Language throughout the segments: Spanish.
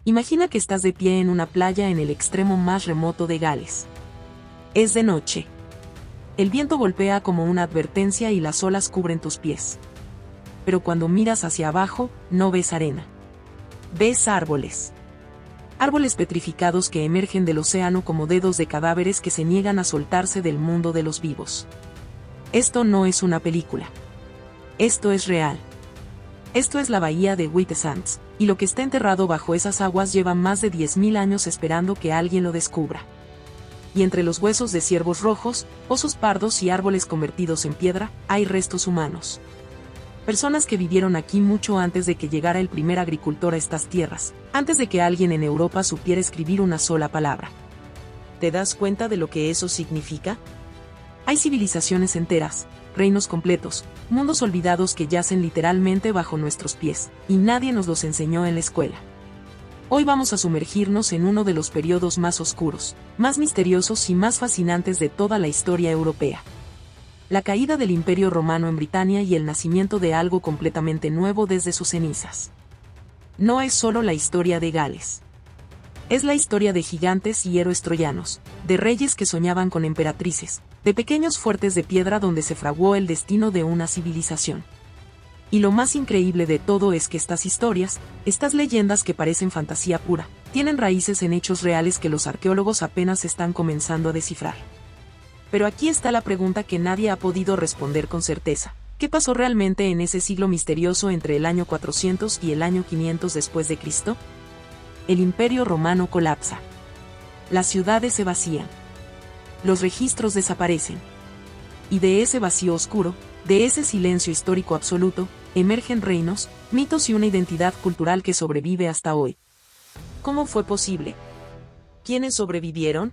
Imagina que estás de pie en una playa en el extremo más remoto de Gales. Es de noche. El viento golpea como una advertencia y las olas cubren tus pies. Pero cuando miras hacia abajo, no ves arena. Ves árboles. Árboles petrificados que emergen del océano como dedos de cadáveres que se niegan a soltarse del mundo de los vivos. Esto no es una película. Esto es real. Esto es la bahía de Whitesands, y lo que está enterrado bajo esas aguas lleva más de 10.000 años esperando que alguien lo descubra. Y entre los huesos de ciervos rojos, osos pardos y árboles convertidos en piedra, hay restos humanos. Personas que vivieron aquí mucho antes de que llegara el primer agricultor a estas tierras, antes de que alguien en Europa supiera escribir una sola palabra. ¿Te das cuenta de lo que eso significa? Hay civilizaciones enteras, reinos completos, mundos olvidados que yacen literalmente bajo nuestros pies, y nadie nos los enseñó en la escuela. Hoy vamos a sumergirnos en uno de los periodos más oscuros, más misteriosos y más fascinantes de toda la historia europea. La caída del Imperio Romano en Britania y el nacimiento de algo completamente nuevo desde sus cenizas. No es solo la historia de Gales. Es la historia de gigantes y héroes troyanos, de reyes que soñaban con emperatrices, de pequeños fuertes de piedra donde se fraguó el destino de una civilización. Y lo más increíble de todo es que estas historias, estas leyendas que parecen fantasía pura, tienen raíces en hechos reales que los arqueólogos apenas están comenzando a descifrar. Pero aquí está la pregunta que nadie ha podido responder con certeza. ¿Qué pasó realmente en ese siglo misterioso entre el año 400 y el año 500 después de Cristo? El Imperio Romano colapsa. Las ciudades se vacían. Los registros desaparecen. Y de ese vacío oscuro, de ese silencio histórico absoluto, emergen reinos, mitos y una identidad cultural que sobrevive hasta hoy. ¿Cómo fue posible? ¿Quiénes sobrevivieron?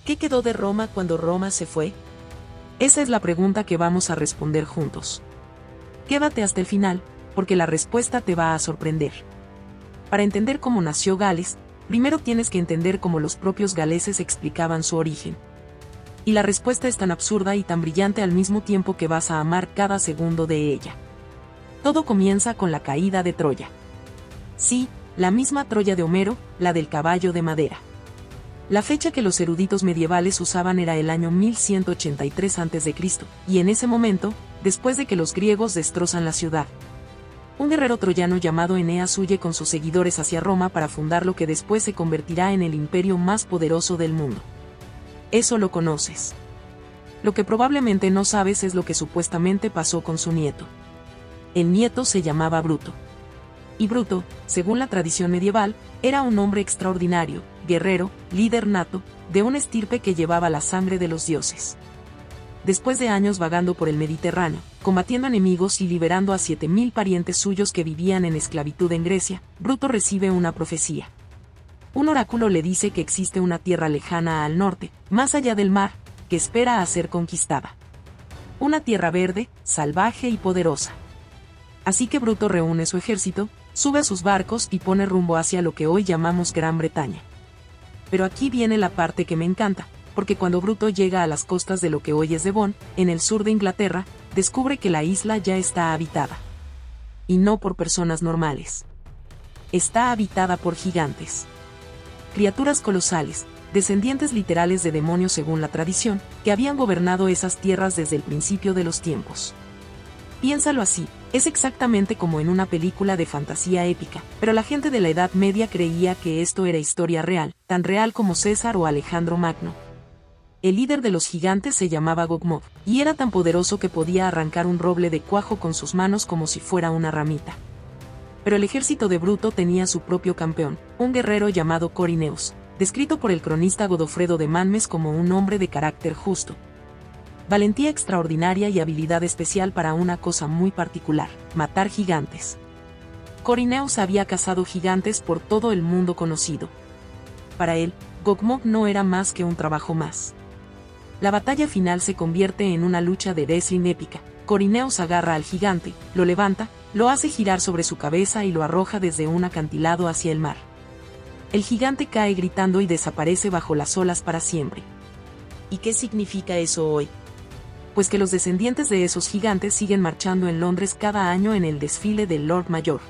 ¿Qué quedó de Roma cuando Roma se fue? Esa es la pregunta que vamos a responder juntos. Quédate hasta el final, porque la respuesta te va a sorprender. Para entender cómo nació Gales, primero tienes que entender cómo los propios galeses explicaban su origen. Y la respuesta es tan absurda y tan brillante al mismo tiempo que vas a amar cada segundo de ella. Todo comienza con la caída de Troya. Sí, la misma Troya de Homero, la del caballo de madera. La fecha que los eruditos medievales usaban era el año 1183 a.C., y en ese momento, después de que los griegos destrozan la ciudad, un guerrero troyano llamado Eneas huye con sus seguidores hacia Roma para fundar lo que después se convertirá en el imperio más poderoso del mundo. Eso lo conoces. Lo que probablemente no sabes es lo que supuestamente pasó con su nieto. El nieto se llamaba Bruto. Y Bruto, según la tradición medieval, era un hombre extraordinario, guerrero, líder nato, de una estirpe que llevaba la sangre de los dioses. Después de años vagando por el Mediterráneo, combatiendo enemigos y liberando a 7.000 parientes suyos que vivían en esclavitud en Grecia, Bruto recibe una profecía. Un oráculo le dice que existe una tierra lejana al norte, más allá del mar, que espera a ser conquistada. Una tierra verde, salvaje y poderosa. Así que Bruto reúne su ejército, sube a sus barcos y pone rumbo hacia lo que hoy llamamos Gran Bretaña. Pero aquí viene la parte que me encanta, porque cuando Bruto llega a las costas de lo que hoy es Devon, en el sur de Inglaterra, descubre que la isla ya está habitada. Y no por personas normales. Está habitada por gigantes. Criaturas colosales, descendientes literales de demonios según la tradición, que habían gobernado esas tierras desde el principio de los tiempos. Piénsalo así, es exactamente como en una película de fantasía épica, pero la gente de la Edad Media creía que esto era historia real, tan real como César o Alejandro Magno. El líder de los gigantes se llamaba Gogmog, y era tan poderoso que podía arrancar un roble de cuajo con sus manos como si fuera una ramita. Pero el ejército de Bruto tenía su propio campeón, un guerrero llamado Corineus, descrito por el cronista Godofredo de Manmes como un hombre de carácter justo. Valentía extraordinaria y habilidad especial para una cosa muy particular, matar gigantes. Corineus había cazado gigantes por todo el mundo conocido. Para él, Gogmog no era más que un trabajo más. La batalla final se convierte en una lucha de wrestling épica. Corineus agarra al gigante, lo levanta, lo hace girar sobre su cabeza y lo arroja desde un acantilado hacia el mar. El gigante cae gritando y desaparece bajo las olas para siempre. ¿Y qué significa eso hoy? Pues que los descendientes de esos gigantes siguen marchando en Londres cada año en el desfile del Lord Mayor.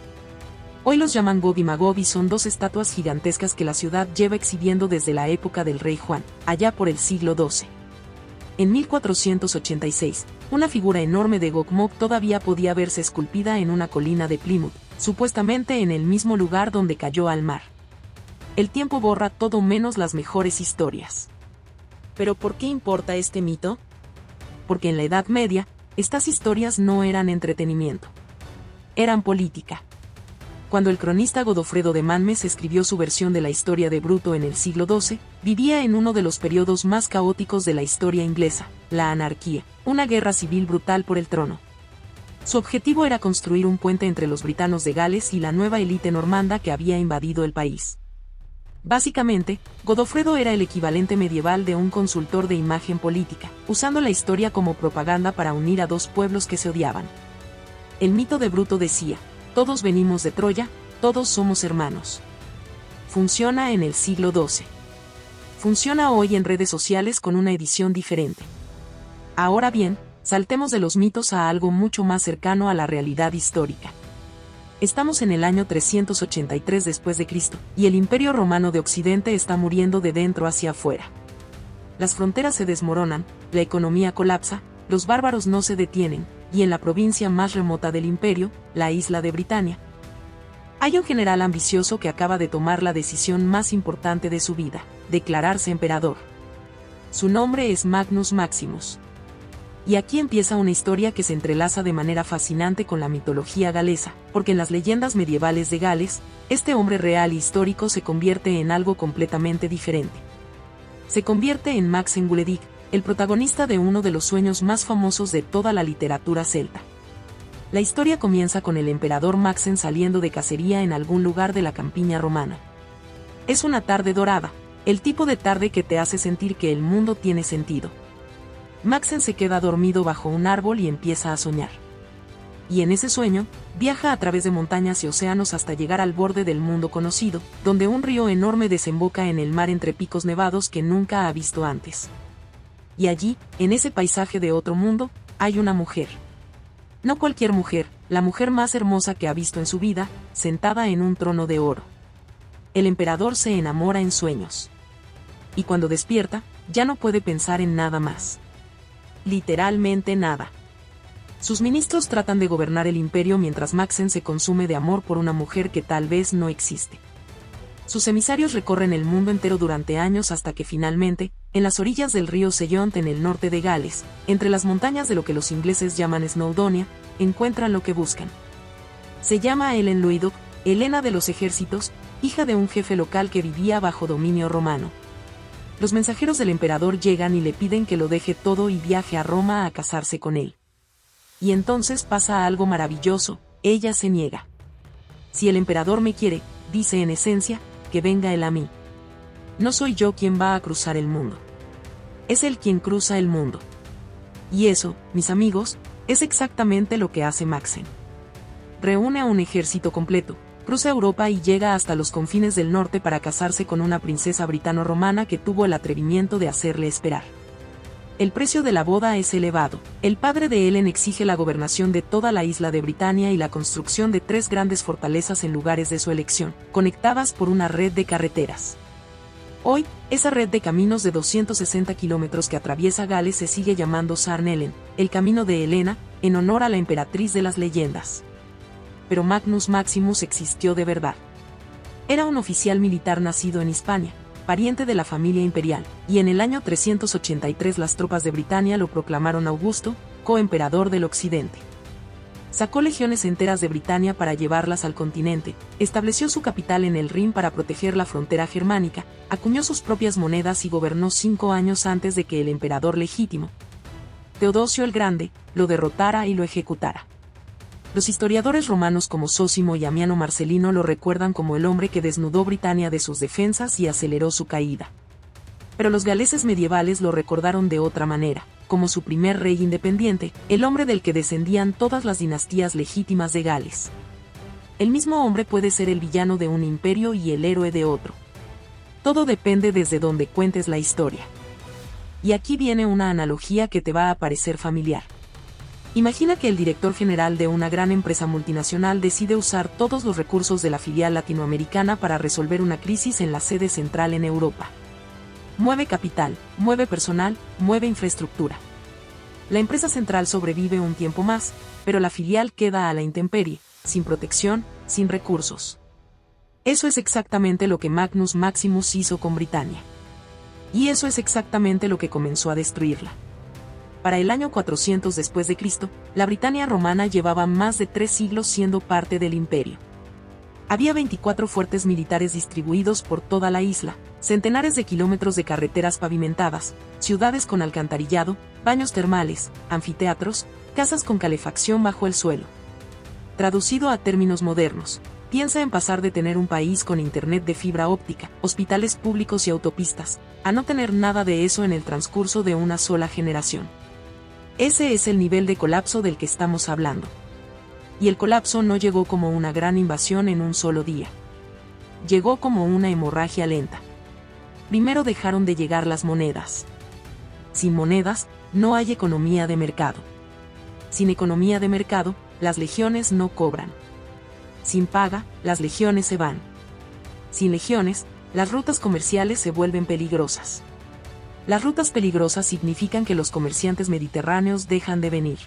Hoy los llaman Gog y Magog y son dos estatuas gigantescas que la ciudad lleva exhibiendo desde la época del rey Juan, allá por el siglo XII. En 1486, una figura enorme de Gog-Magog todavía podía verse esculpida en una colina de Plymouth, supuestamente en el mismo lugar donde cayó al mar. El tiempo borra todo menos las mejores historias. ¿Pero por qué importa este mito? Porque en la Edad Media, estas historias no eran entretenimiento. Eran política. Cuando el cronista Godofredo de Manmes escribió su versión de la historia de Bruto en el siglo XII, vivía en uno de los periodos más caóticos de la historia inglesa, la anarquía, una guerra civil brutal por el trono. Su objetivo era construir un puente entre los britanos de Gales y la nueva élite normanda que había invadido el país. Básicamente, Godofredo era el equivalente medieval de un consultor de imagen política, usando la historia como propaganda para unir a dos pueblos que se odiaban. El mito de Bruto decía: todos venimos de Troya, todos somos hermanos. Funciona en el siglo XII. Funciona hoy en redes sociales con una edición diferente. Ahora bien, saltemos de los mitos a algo mucho más cercano a la realidad histórica. Estamos en el año 383 después de Cristo, y el Imperio Romano de Occidente está muriendo de dentro hacia afuera. Las fronteras se desmoronan, la economía colapsa, los bárbaros no se detienen, y en la provincia más remota del imperio, la isla de Britania, hay un general ambicioso que acaba de tomar la decisión más importante de su vida: declararse emperador. Su nombre es Magnus Maximus. Y aquí empieza una historia que se entrelaza de manera fascinante con la mitología galesa, porque en las leyendas medievales de Gales, este hombre real e histórico se convierte en algo completamente diferente. Se convierte en Maxen Guledic, el protagonista de uno de los sueños más famosos de toda la literatura celta. La historia comienza con el emperador Maxen saliendo de cacería en algún lugar de la campiña romana. Es una tarde dorada, el tipo de tarde que te hace sentir que el mundo tiene sentido. Maxen se queda dormido bajo un árbol y empieza a soñar. Y en ese sueño, viaja a través de montañas y océanos hasta llegar al borde del mundo conocido, donde un río enorme desemboca en el mar entre picos nevados que nunca ha visto antes. Y allí, en ese paisaje de otro mundo, hay una mujer. No cualquier mujer, la mujer más hermosa que ha visto en su vida, sentada en un trono de oro. El emperador se enamora en sueños. Y cuando despierta, ya no puede pensar en nada más. Literalmente nada. Sus ministros tratan de gobernar el imperio mientras Maxen se consume de amor por una mujer que tal vez no existe. Sus emisarios recorren el mundo entero durante años hasta que finalmente, en las orillas del río Sellont en el norte de Gales, entre las montañas de lo que los ingleses llaman Snowdonia, encuentran lo que buscan. Se llama Ellen Luidog, Helena de los ejércitos, hija de un jefe local que vivía bajo dominio romano. Los mensajeros del emperador llegan y le piden que lo deje todo y viaje a Roma a casarse con él. Y entonces pasa algo maravilloso: ella se niega. Si el emperador me quiere, dice en esencia, que venga él a mí. No soy yo quien va a cruzar el mundo. Es él quien cruza el mundo. Y eso, mis amigos, es exactamente lo que hace Maxen. Reúne a un ejército completo, cruza Europa y llega hasta los confines del norte para casarse con una princesa britano-romana que tuvo el atrevimiento de hacerle esperar. El precio de la boda es elevado. El padre de Ellen exige la gobernación de toda la isla de Britania y la construcción de 3 grandes fortalezas en lugares de su elección, conectadas por una red de carreteras. Hoy, esa red de caminos de 260 kilómetros que atraviesa Gales se sigue llamando Sarn Ellen, el camino de Helena, en honor a la emperatriz de las leyendas. Pero Magnus Maximus existió de verdad. Era un oficial militar nacido en Hispania, pariente de la familia imperial, y en el año 383 las tropas de Britania lo proclamaron Augusto, coemperador del Occidente. Sacó legiones enteras de Britania para llevarlas al continente, estableció su capital en el Rin para proteger la frontera germánica, acuñó sus propias monedas y gobernó 5 años antes de que el emperador legítimo, Teodosio el Grande, lo derrotara y lo ejecutara. Los historiadores romanos como Sósimo y Amiano Marcelino lo recuerdan como el hombre que desnudó Britania de sus defensas y aceleró su caída. Pero los galeses medievales lo recordaron de otra manera, como su primer rey independiente, el hombre del que descendían todas las dinastías legítimas de Gales. El mismo hombre puede ser el villano de un imperio y el héroe de otro. Todo depende desde donde cuentes la historia. Y aquí viene una analogía que te va a parecer familiar. Imagina que el director general de una gran empresa multinacional decide usar todos los recursos de la filial latinoamericana para resolver una crisis en la sede central en Europa. Mueve capital, mueve personal, mueve infraestructura. La empresa central sobrevive un tiempo más, pero la filial queda a la intemperie, sin protección, sin recursos. Eso es exactamente lo que Magnus Maximus hizo con Britania. Y eso es exactamente lo que comenzó a destruirla. Para el año 400 después de Cristo, la Britania romana llevaba más de 3 siglos siendo parte del imperio. Había 24 fuertes militares distribuidos por toda la isla, centenares de kilómetros de carreteras pavimentadas, ciudades con alcantarillado, baños termales, anfiteatros, casas con calefacción bajo el suelo. Traducido a términos modernos, piensa en pasar de tener un país con internet de fibra óptica, hospitales públicos y autopistas, a no tener nada de eso en el transcurso de una sola generación. Ese es el nivel de colapso del que estamos hablando. Y el colapso no llegó como una gran invasión en un solo día. Llegó como una hemorragia lenta. Primero dejaron de llegar las monedas. Sin monedas, no hay economía de mercado. Sin economía de mercado, las legiones no cobran. Sin paga, las legiones se van. Sin legiones, las rutas comerciales se vuelven peligrosas. Las rutas peligrosas significan que los comerciantes mediterráneos dejan de venir.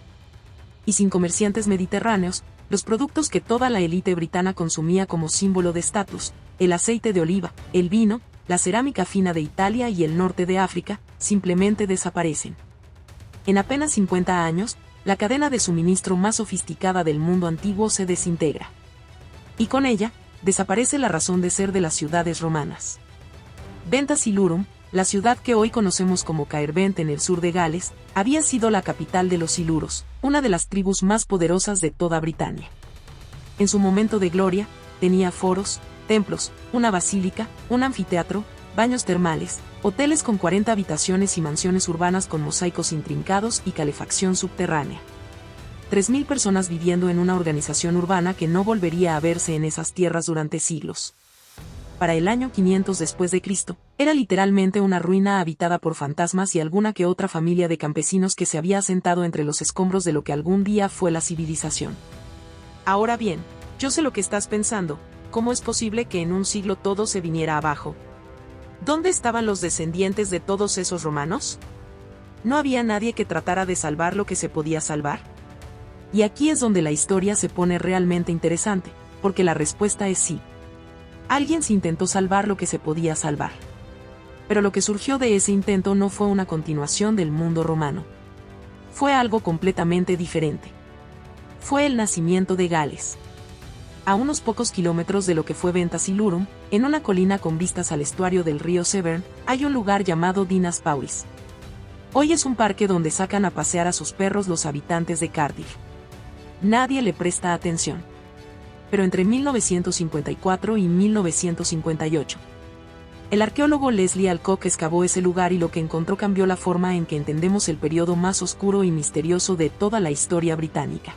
Y sin comerciantes mediterráneos, los productos que toda la élite britana consumía como símbolo de estatus, el aceite de oliva, el vino, la cerámica fina de Italia y el norte de África, simplemente desaparecen. En apenas 50 años, la cadena de suministro más sofisticada del mundo antiguo se desintegra. Y con ella, desaparece la razón de ser de las ciudades romanas. Venta Silurum, la ciudad que hoy conocemos como Caervent en el sur de Gales, había sido la capital de los siluros, una de las tribus más poderosas de toda Britania. En su momento de gloria, tenía foros, templos, una basílica, un anfiteatro, baños termales, hoteles con 40 habitaciones y mansiones urbanas con mosaicos intrincados y calefacción subterránea. 3.000 personas viviendo en una organización urbana que no volvería a verse en esas tierras durante siglos. Para el año 500 después de Cristo, era literalmente una ruina habitada por fantasmas y alguna que otra familia de campesinos que se había asentado entre los escombros de lo que algún día fue la civilización. Ahora bien, yo sé lo que estás pensando, ¿cómo es posible que en un siglo todo se viniera abajo? ¿Dónde estaban los descendientes de todos esos romanos? ¿No había nadie que tratara de salvar lo que se podía salvar? Y aquí es donde la historia se pone realmente interesante, porque la respuesta es sí. Alguien se intentó salvar lo que se podía salvar. Pero lo que surgió de ese intento no fue una continuación del mundo romano. Fue algo completamente diferente. Fue el nacimiento de Gales. A unos pocos kilómetros de lo que fue Venta Silurum, en una colina con vistas al estuario del río Severn, hay un lugar llamado Dinas Pauis. Hoy es un parque donde sacan a pasear a sus perros los habitantes de Cardiff. Nadie le presta atención. Pero entre 1954 y 1958, el arqueólogo Leslie Alcock excavó ese lugar y lo que encontró cambió la forma en que entendemos el periodo más oscuro y misterioso de toda la historia británica.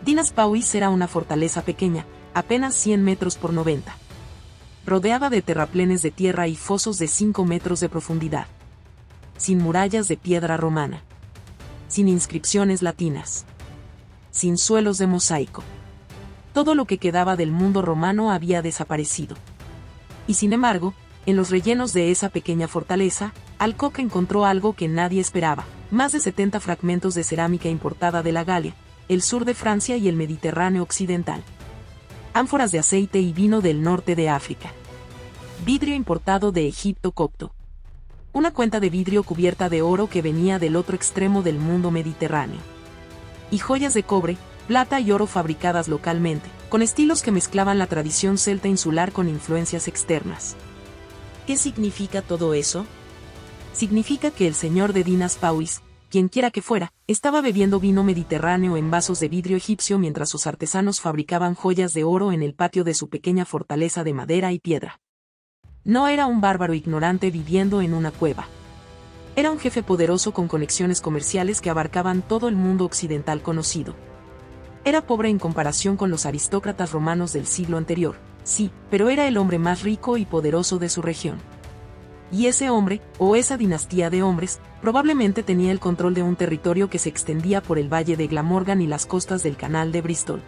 Dinas Pauis era una fortaleza pequeña, apenas 100 metros por 90. Rodeada de terraplenes de tierra y fosos de 5 metros de profundidad. Sin murallas de piedra romana. Sin inscripciones latinas. Sin suelos de mosaico. Todo lo que quedaba del mundo romano había desaparecido. Y sin embargo, en los rellenos de esa pequeña fortaleza, Alcock encontró algo que nadie esperaba, más de 70 fragmentos de cerámica importada de la Galia, el sur de Francia y el Mediterráneo occidental. Ánforas de aceite y vino del norte de África. Vidrio importado de Egipto copto. Una cuenta de vidrio cubierta de oro que venía del otro extremo del mundo mediterráneo. Y joyas de cobre, plata y oro fabricadas localmente, con estilos que mezclaban la tradición celta insular con influencias externas. ¿Qué significa todo eso? Significa que el señor de Dinas Pauis, quien quiera que fuera, estaba bebiendo vino mediterráneo en vasos de vidrio egipcio mientras sus artesanos fabricaban joyas de oro en el patio de su pequeña fortaleza de madera y piedra. No era un bárbaro ignorante viviendo en una cueva. Era un jefe poderoso con conexiones comerciales que abarcaban todo el mundo occidental conocido. Era pobre en comparación con los aristócratas romanos del siglo anterior, sí, pero era el hombre más rico y poderoso de su región. Y ese hombre, o esa dinastía de hombres, Probablemente tenía el control de un territorio que se extendía por el valle de Glamorgan y las costas del canal de Bristol.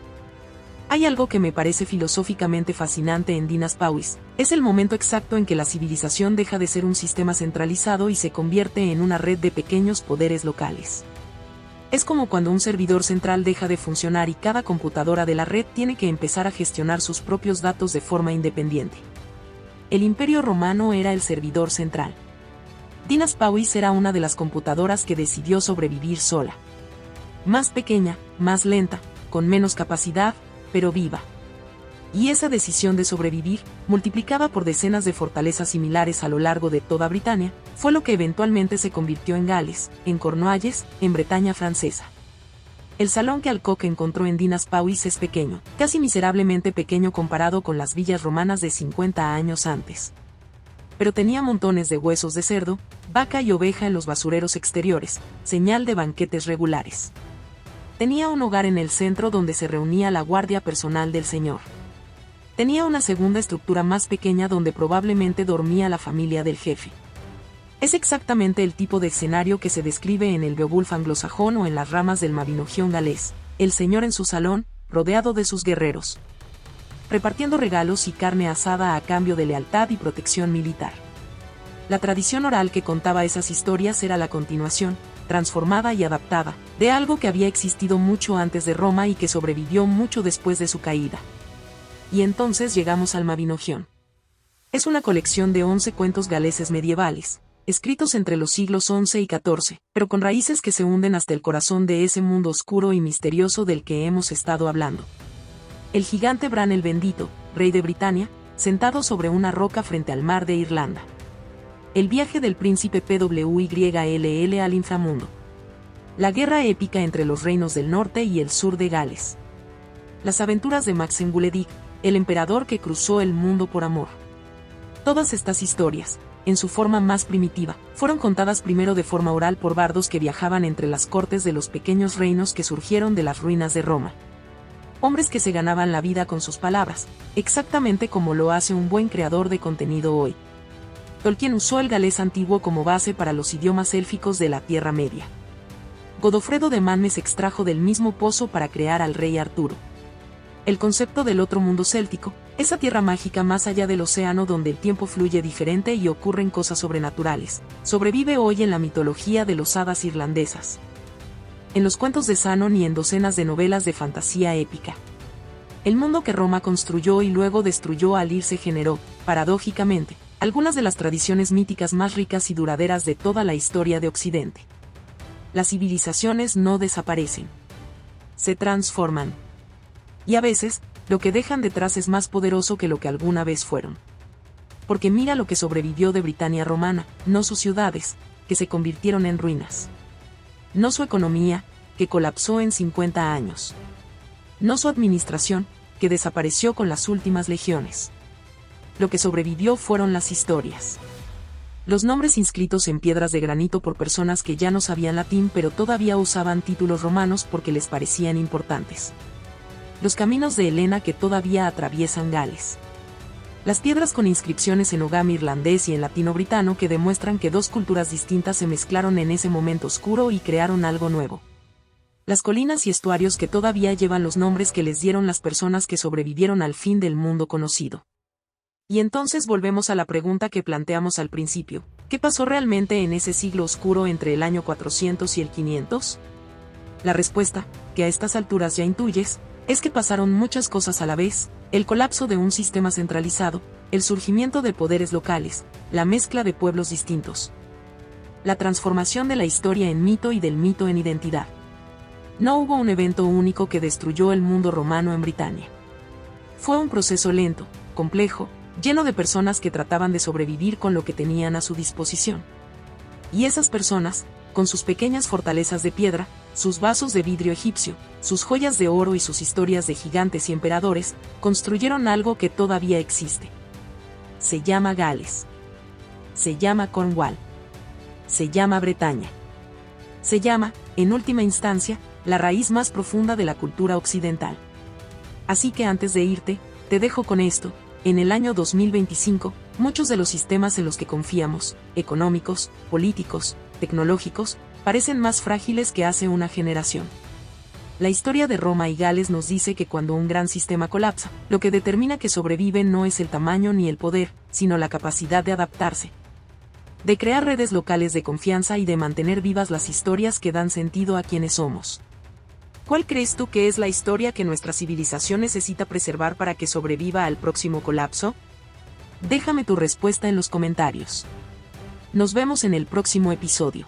Hay algo que me parece filosóficamente fascinante en Dinas Powys, es el momento exacto en que la civilización deja de ser un sistema centralizado y se convierte en una red de pequeños poderes locales. Es como cuando un servidor central deja de funcionar y cada computadora de la red tiene que empezar a gestionar sus propios datos de forma independiente. El Imperio Romano era el servidor central. Dinas Powys era una de las computadoras que decidió sobrevivir sola. Más pequeña, más lenta, con menos capacidad, pero viva. Y esa decisión de sobrevivir, multiplicada por decenas de fortalezas similares a lo largo de toda Britania, fue lo que eventualmente se convirtió en Gales, en Cornualles, en Bretaña francesa. El salón que Alcock encontró en Dinas Powys es pequeño, casi miserablemente pequeño comparado con las villas romanas de 50 años antes. Pero tenía montones de huesos de cerdo, vaca y oveja en los basureros exteriores, señal de banquetes regulares. Tenía un hogar en el centro donde se reunía la guardia personal del señor. Tenía una segunda estructura más pequeña donde probablemente dormía la familia del jefe. Es exactamente el tipo de escenario que se describe en el Beowulf anglosajón o en las ramas del Mabinogión galés, el señor en su salón, rodeado de sus guerreros, repartiendo regalos y carne asada a cambio de lealtad y protección militar. La tradición oral que contaba esas historias era la continuación, transformada y adaptada, de algo que había existido mucho antes de Roma y que sobrevivió mucho después de su caída. Y entonces llegamos al Mabinogión. Es una colección de 11 cuentos galeses medievales, escritos entre los siglos XI y XIV, pero con raíces que se hunden hasta el corazón de ese mundo oscuro y misterioso del que hemos estado hablando. El gigante Bran el Bendito, rey de Britania, sentado sobre una roca frente al mar de Irlanda. El viaje del príncipe PWYLL al inframundo. La guerra épica entre los reinos del norte y el sur de Gales. Las aventuras de Maxen Guledig, el emperador que cruzó el mundo por amor. Todas estas historias, en su forma más primitiva, fueron contadas primero de forma oral por bardos que viajaban entre las cortes de los pequeños reinos que surgieron de las ruinas de Roma. Hombres que se ganaban la vida con sus palabras, exactamente como lo hace un buen creador de contenido hoy. Tolkien usó el galés antiguo como base para los idiomas élficos de la Tierra Media. Godofredo de Manmes extrajo del mismo pozo para crear al rey Arturo. El concepto del otro mundo céltico, esa tierra mágica más allá del océano donde el tiempo fluye diferente y ocurren cosas sobrenaturales, sobrevive hoy en la mitología de los hadas irlandesas, en los cuentos de Sanon y en docenas de novelas de fantasía épica. El mundo que Roma construyó y luego destruyó al irse generó, paradójicamente, algunas de las tradiciones míticas más ricas y duraderas de toda la historia de Occidente. Las civilizaciones no desaparecen. Se transforman. Y a veces, lo que dejan detrás es más poderoso que lo que alguna vez fueron. Porque mira lo que sobrevivió de Britania romana, no sus ciudades, que se convirtieron en ruinas. No su economía, que colapsó en 50 años. No su administración, que desapareció con las últimas legiones. Lo que sobrevivió fueron las historias. Los nombres inscritos en piedras de granito por personas que ya no sabían latín pero todavía usaban títulos romanos porque les parecían importantes. Los caminos de Helena que todavía atraviesan Gales. Las piedras con inscripciones en ogam irlandés y en latino-britano que demuestran que dos culturas distintas se mezclaron en ese momento oscuro y crearon algo nuevo. Las colinas y estuarios que todavía llevan los nombres que les dieron las personas que sobrevivieron al fin del mundo conocido. Y entonces volvemos a la pregunta que planteamos al principio, ¿qué pasó realmente en ese siglo oscuro entre el año 400 y el 500? La respuesta, que a estas alturas ya intuyes, es que pasaron muchas cosas a la vez, el colapso de un sistema centralizado, el surgimiento de poderes locales, la mezcla de pueblos distintos. La transformación de la historia en mito y del mito en identidad. No hubo un evento único que destruyó el mundo romano en Britania. Fue un proceso lento, complejo, lleno de personas que trataban de sobrevivir con lo que tenían a su disposición. Y esas personas, con sus pequeñas fortalezas de piedra, sus vasos de vidrio egipcio, sus joyas de oro y sus historias de gigantes y emperadores, construyeron algo que todavía existe. Se llama Gales. Se llama Cornwall. Se llama Bretaña. Se llama, en última instancia, la raíz más profunda de la cultura occidental. Así que antes de irte, te dejo con esto. En el año 2025, muchos de los sistemas en los que confiamos, económicos, políticos, tecnológicos, parecen más frágiles que hace una generación. La historia de Roma y Gales nos dice que cuando un gran sistema colapsa, lo que determina que sobrevive no es el tamaño ni el poder, sino la capacidad de adaptarse, de crear redes locales de confianza y de mantener vivas las historias que dan sentido a quienes somos. ¿Cuál crees tú que es la historia que nuestra civilización necesita preservar para que sobreviva al próximo colapso? Déjame tu respuesta en los comentarios. Nos vemos en el próximo episodio.